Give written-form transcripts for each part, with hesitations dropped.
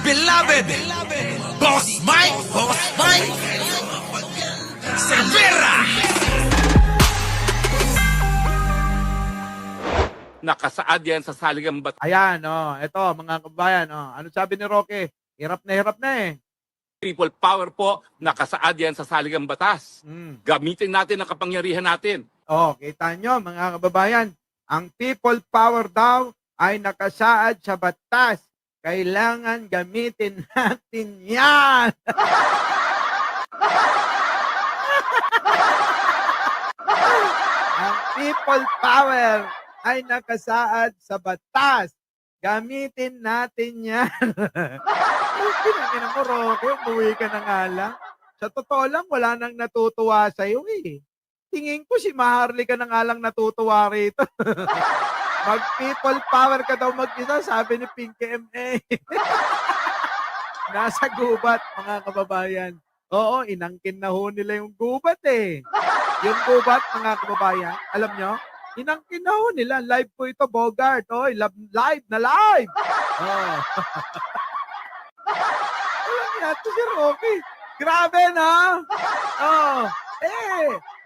beloved Boss Mike Cervera. Nakasaad yan sa saligang batas. Ayan, ito mga kabayan, ano sabi ni Roque? Hirap na eh. People power po, nakasaad yan sa saligang batas. Mm. Gamitin natin ang kapangyarihan natin. Kita nyo mga kababayan, ang people power daw ay nakasaad sa batas. Kailangan gamitin natin yan. Ang people power ay nakasaad sa batas. Gamitin natin yan. Pinagin mo, Roque, umuwi ka na nga lang. Sa totoo lang, wala nang natutuwa sa'yo eh. Tingin ko si Maharly ka na nga lang natutuwa rito. Mag-people power ka daw mag-isa, sabi ni Pinky M.A. Nasa gubat, mga kababayan. Oo, inangkin na ho nila yung gubat eh. Yung gubat, mga kababayan, alam nyo, inangkin na ho nila. Live po ito, Bogart. Oy, live na live. Alam niya, ito si Rocky. Grabe na.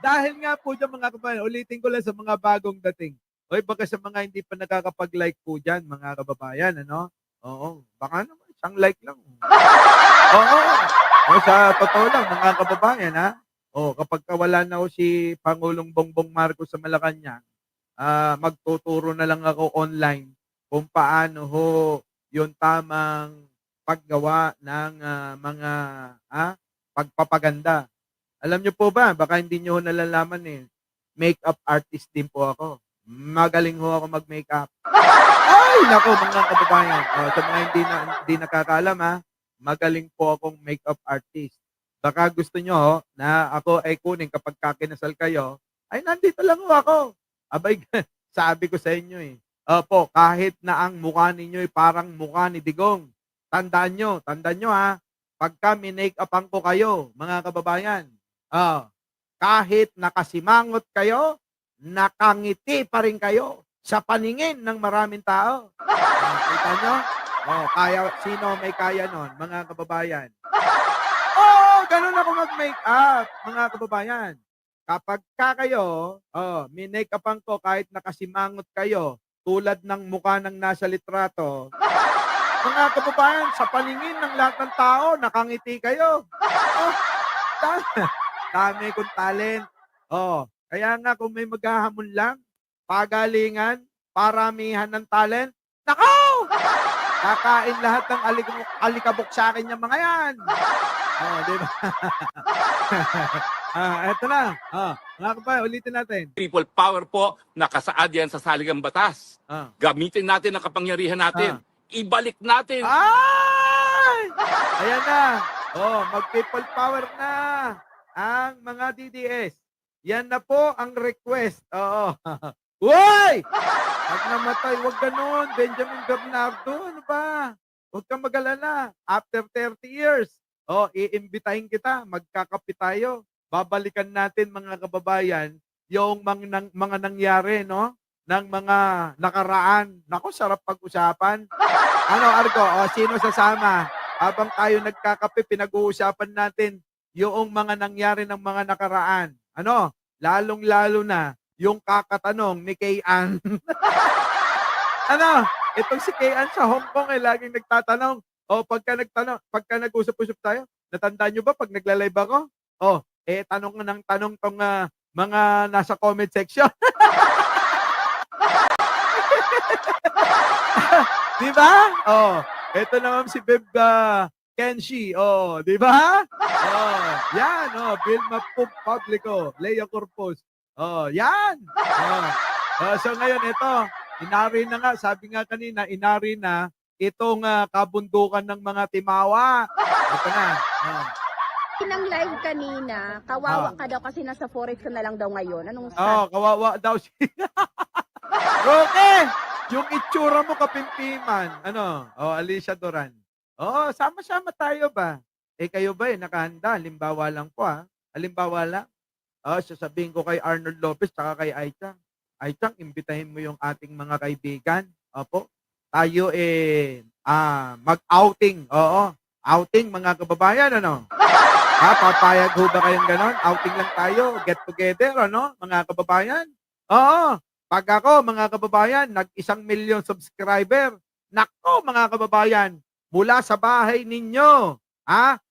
Dahil nga po dyan, mga kababayan, ulitin ko lang sa mga bagong dating. Oy, baka sa mga hindi pa nakakapag-like po dyan, mga kababayan, ano? Oo, baka naman, isang like lang. Sa totoo lang, mga kababayan, ha? Kapag wala na ho si Pangulong Bongbong Marcos sa Malacanang, magtuturo na lang ako online kung paano ho yung tamang paggawa ng mga pagpapaganda. Alam niyo po ba, baka hindi niyo ho nalalaman eh, makeup artist din po ako. Magaling ho ako mag-makeup. Ay, nako mga kababayan. Sa mga hindi nakakaalam ha, magaling po akong makeup artist. Baka gusto nyo na ako ay kunin kapag kakinasal kayo, ay nandito lang ho ako. Abay, sabi ko sa inyo eh. Opo, kahit na ang mukha ninyo ay parang mukha ni Digong. Tandaan nyo ha, pagka minake-upan ko kayo, mga kababayan, kahit nakasimangot kayo, nakangiti pa rin kayo sa paningin ng maraming tao. Kita nyo? Sino may kaya nun, mga kababayan? Ganun ako mag-make-up, mga kababayan. Kapag kayo, minake-upan ko kahit nakasimangot kayo, tulad ng mukha ng nasa litrato, mga kababayan, sa paningin ng lahat ng tao, nakangiti kayo. Dami kong talent. Kaya nga kung may maghahamon lang, pagalingan, paramihan ng talent, nako! Kakain lahat ng alikabok sa akin yung mga yan. Di ba? Eto na. Mga kabayan, ulitin natin. People power po, nakasaad yan sa saligang batas. Gamitin natin ang kapangyarihan natin. Ibalik natin. Ay! Ayan na. Mag-people power na ang mga DDS. Yan na po ang request. Uy! Pag namatay, wag ganun. Benjamin Bernardo, ano ba? Huwag kang mag-alala. After 30 years, iimbitahin kita. Magkakapi tayo. Babalikan natin, mga kababayan, yung mga nangyari, no? Ng mga nakaraan. Naku, sarap pag-usapan. Ano, Argo? Sino sasama? Habang tayo nagkakape, pinag-uusapan natin yung mga nangyari ng mga nakaraan. Ano? Lalong-lalo na yung kakatanong ni Kay Ann. Ano? Itong si Kay Ann sa Hong Kong laging nagtatanong. Pagka nag-usap-usap tayo, natandaan nyo ba pag nagla-live ako? Tanong ng tanong tong mga nasa comment section. Di ba? Ito naman si Beb Kenshi. Di ba? Yan. Vilma Publico. Lea Corpus. Yan. So ngayon ito, inari na nga, sabi nga kanina, inari na itong kabundukan ng mga Timawa. Ito na. Nang live kanina, kawawa ka daw kasi nasa forest ka na lang daw ngayon. Anong kawawa daw siya. Roque! Yung itsura mo kapimpiman. Alicia Duran. Sama-sama tayo ba? Kayo ba nakahanda? Halimbawa lang po Halimbawa lang. Sasabihin ko kay Arnold Lopez tsaka kay Aichang, imbitahin mo yung ating mga kaibigan. Opo. Tayo mag-outing. Oo. Outing, mga kababayan, ano? Papayag ho ba kayong ganon? Outing lang tayo, get together, ano? Mga kababayan? Oo. Pag ako, mga kababayan, nag-1,000,000 subscriber, nako, mga kababayan, mula sa bahay ninyo,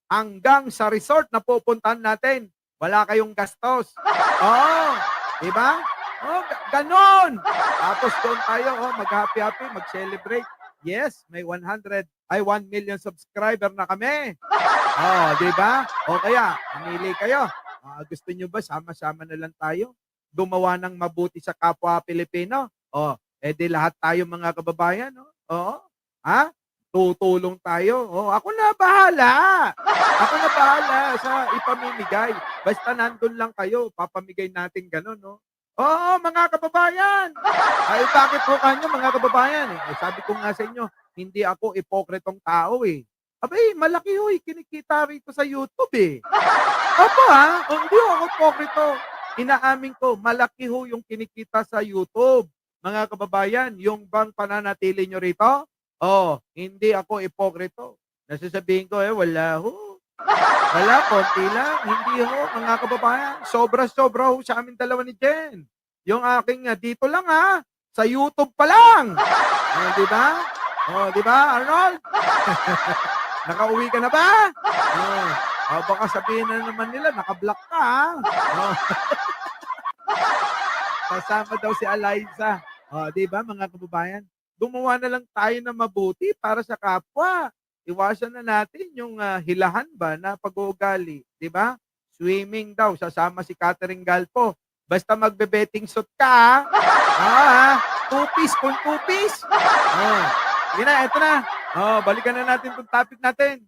hanggang sa resort na pupuntahan natin, wala kayong gastos. Oo. Diba? Oh, ganon. Tapos doon tayo, mag-happy-happy, mag-celebrate. Yes, may 1,000,000 subscriber na kami. Di ba? O kaya, mamili kayo. Gusto nyo ba sama-sama na lang tayo? Gumawa ng mabuti sa kapwa Pilipino? Di lahat tayo mga kababayan, no? Oo. Tutulong tayo. Ako na bahala. Ako na bahala sa ipamimigay. Basta nandun lang kayo, papamigay natin ganun, no? Oo, mga kababayan. Ay, bakit po kanyo, mga kababayan? Sabi ko nga sa inyo, hindi ako ipokritong tao eh. Abay, malaki ho, kinikita rito sa YouTube eh. Opo hindi ako ipokrito. Inaamin ko, malaki ho yung kinikita sa YouTube. Mga kababayan, yung bang pananatili nyo rito? Hindi ako ipokrito. Nasasabihin ko, wala ho. Wala, konti lang. Hindi ho, mga kababayan. Sobra-sobra ho sa amin dalawa ni Jen. Yung aking dito lang sa YouTube pa lang. Di ba? Di ba, Arnold? Nakauwi ka na ba? Baka sabihin na naman nila, nakablock ka Kasama daw si Eliza. Di ba, mga kababayan? Gumawa na lang tayo ng mabuti para sa kapwa. Iwasan na natin yung hilahan ba na pag-uugali, di ba? Swimming daw, sasama si Catherine Galpo. Basta magbe-betting suit ka, two-piece kung two-piece. Sige na, eto na. Balikan na natin itong topic natin.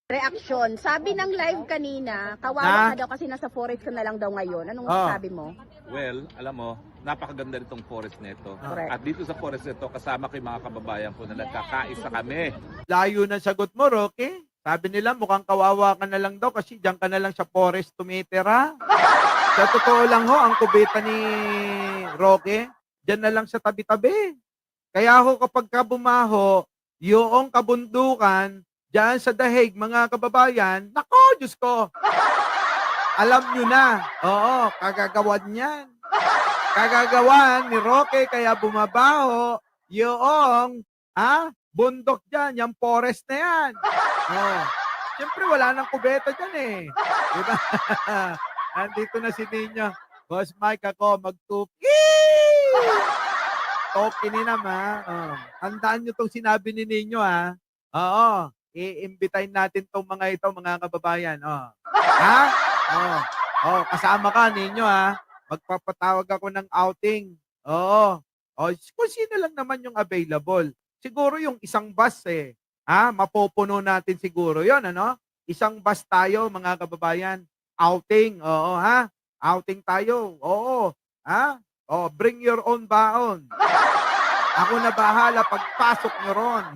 Reaksyon. Sabi ng live kanina, kawawa ka daw kasi nasa forest ka na lang daw ngayon. Anong sabi mo? Well, alam mo, napakaganda nitong forest nito. Correct. At dito sa forest nito, kasama ko yung mga kababayan ko na nagkakaisa kami. Layo ng sagot mo, Roque. Sabi nila, mukhang kawawa ka na lang daw kasi diyan ka na lang sa forest tumitira. Sa totoo lang ho, ang kubita ni Roque, diyan na lang sa tabi-tabi. Kaya ho, kapag ka bumaho, yung kabundukan, diyan sa dahig, mga kababayan, nako, Diyos ko, alam nyo na, kagagawan yan. Kagagawan ni Roque, kaya bumabaho, yung, bundok dyan, yung forest na yan. Siyempre, wala nang kubeta dyan eh. Diba? Andito na si Nino. Boss Mike, ako, magtupi. Toki ni naman. Tandaan nyo itong sinabi ni Nino, i-imbitahin natin itong mga ito, mga kababayan. Kasama ka, Nino, Magpapatawag ako ng outing. Kung sino lang naman yung available. Siguro yung isang bus mapupuno natin siguro yon, ano? Isang bus tayo, mga kababayan. Outing, outing tayo, bring your own baon. Ako na bahala pagpasok nyo ron.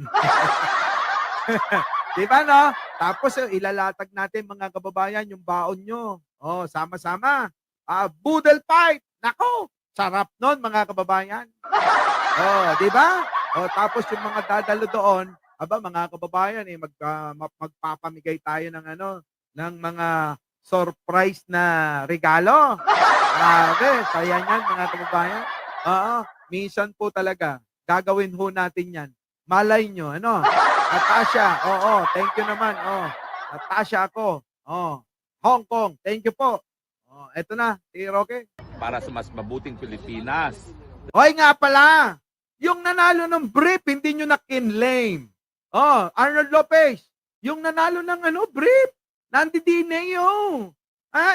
Diba, no? Tapos, ilalatag natin, mga kababayan, yung baon nyo. Sama-sama. Boodle fight. Nako, sarap nun, mga kababayan. Diba? Tapos, yung mga dadalo doon, mga kababayan, magpapamigay tayo ng ng mga surprise na regalo. Grabe, saya niyan, mga kababayan. Minsan po talaga, gagawin ho natin yan. Malay nyo, Natasha, thank you naman. Natasha ako. Hong Kong, thank you po. Eto na, si Roque. Para sa mas mabuting Pilipinas. Hoy nga pala, yung nanalo ng brief, hindi nyo na-kinlame. Arnold Lopez, yung nanalo ng brief, nandidine yun.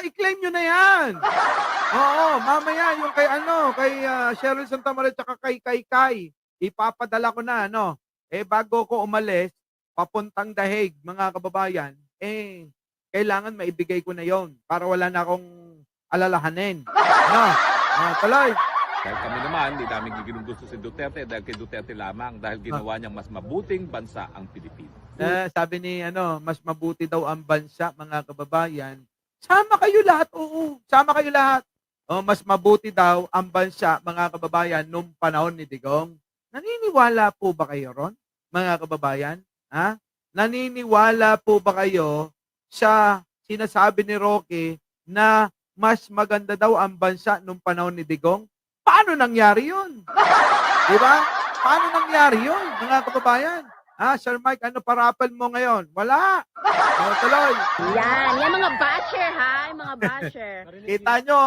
I-claim nyo na yan. Mamaya yung kay Cheryl Santamaria tsaka kay ipapadala ko na, bago ko umalis, papuntang dahig, mga kababayan, kailangan maibigay ko na yon para wala na akong alalahanin. Tuloy. Dahil kami naman, hindi namin ginugusto si Duterte dahil kay Duterte lamang dahil ginawa niyang mas mabuting bansa ang Pilipinas. Sabi ni mas mabuti daw ang bansa, mga kababayan. Sama kayo lahat, sama kayo lahat. Mas mabuti daw ang bansa, mga kababayan, nung panahon ni Digong. Naniniwala po ba kayo ron? mga kababayan? Ha? Naniniwala po ba kayo sa sinasabi ni Roque na mas maganda daw ang bansa nung panahon ni Digong? Paano nangyari yun? Di ba? Paano nangyari yun, mga kababayan? Sir Mike, ano parapal mo ngayon? Wala. Tuloy. Yan mga basher ha, yung mga basher. Kita nyo,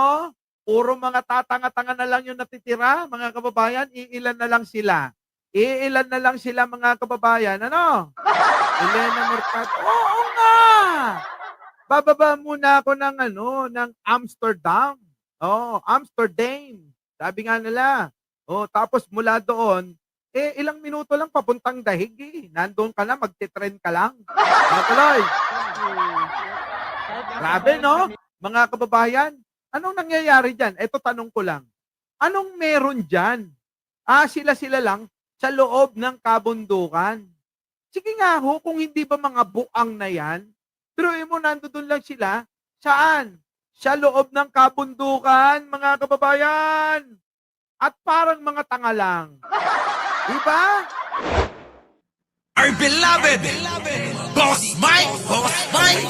puro mga tatanga-tanga na lang yung natitira, mga kababayan. Iilan na lang sila. Iilan na lang sila, mga kababayan. Ano? Elena Mercado. Oo nga! Bababa muna ako ng Amsterdam. Amsterdam. Sabi nga nila. Tapos mula doon, ilang minuto lang papuntang dahig eh. Nandun ka na, magte-trend ka lang. Tuloy. Grabe, no? Mga kababayan, anong nangyayari dyan? Ito tanong ko lang. Anong meron dyan? Sila-sila lang sa loob ng kabundukan. Sige nga ho, kung hindi ba mga buang na yan, turuin mo, nandoon lang sila. Saan? Sa loob ng kabundukan, mga kababayan. At parang mga tanga lang. Diba? Our beloved Boss Mike! Boss Mike!